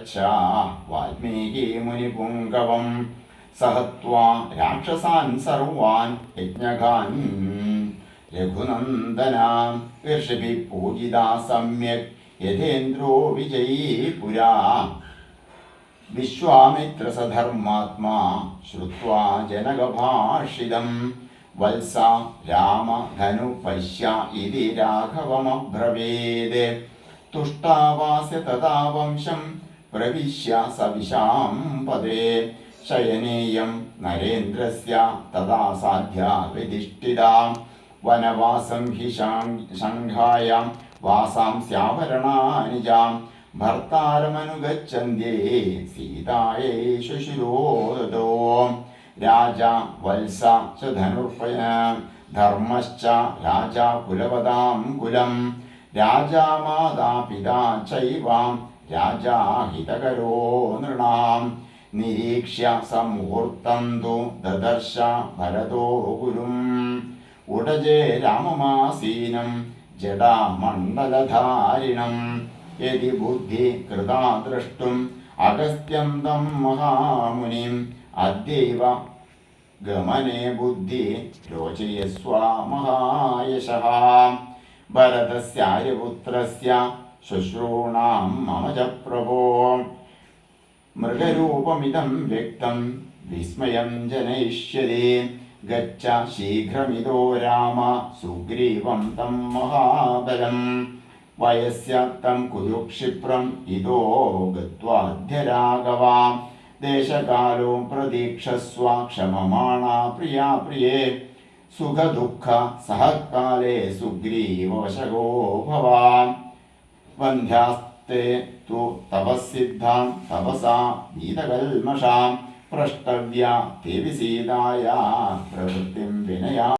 യഥേച്ഛ വാൽമീകി മുനിപുങ്കവം സഹത്വാ രാക്ഷസാൻ സർവാൻ യജ്ഞകാൻ രഘുനന്ദന ഋഷിഭി പൂജിതാ സമ്യക് യഥേന്ദ്രോ വിജയീ പുരാ വിശ്വാമിത്രസധർമാത്മാ ശ്രുത്വാ ജനകഭാഷിതം വത്സ രാമ ധനു പശ്യ ഇതി രാഘവമബ്രവീത് തുഷ്ടാവാസ്യ തഥാ വംശം പ്രവിശ്യ സവിശാം പദേ ശയനേയം നരേന്ദ്രസ്യ തഥാ സാധ്യാ വിധിഷ്ഠിതാ വനവാസം ഹി ശംഘായാം വാസാംസ്യാഭരണാനിജാം ഭർത്താരമനുഗച്ഛന്ത്യേ സീതായൈ ശുശിരോദതോ രാജാ വത്സ ച ധനുർപ്പയ ധർമ്മശ്ച രാജാ കുലവതാം കുലം രാജാ മാതാ പിതാ ചൈവ രാജാ ഹിതകരോ നൃണാം നിരീക്ഷ്യ സമുഹൂർത്തം തു ദദർശ ഭരതോ ഗുരും ഉടജേ രാമമാസീനം ജടാമണ്ഡലധാരിണം യദി ബുദ്ധി കൃതാ ദ്രഷ്ടും അഗസ്ത്യം തം മഹാമുനിം അദ്യൈവ ഗമനേ ബുദ്ധി രോചയസ്വ മഹായശഃ ഭരതസ്യാര്യപുത്രസ്യ ശുശ്രൂണാം മമ ച പ്രഭോ മൃഗരൂപമിദം വ്യക്തം വിസ്മയം ജനയിഷ്യതി ഗച്ഛ ശീഘ്രമിതോ രാമ സുഗ്രീവം തം മഹാബലം വയസ്യ തം കുരു ക്ഷിപ്രം ഇതോ ഗത്വാദ്യ രാഘവ ദേശകാലോ പ്രതീക്ഷസ്വ ക്ഷമമാണാ പ്രിയാ പ്രിയേ സുഖദുഃഖ സഹകാലേ സുഗ്രീവശകോ ഭവാൻ വന്ധ്യാസ്തേ തു തപസ്സിദ്ധാം തപസാ വീതകൽമഷാം പ്രഷ്ടവ്യ ദേവി സീതായ പ്രവൃത്തിം വിനയാ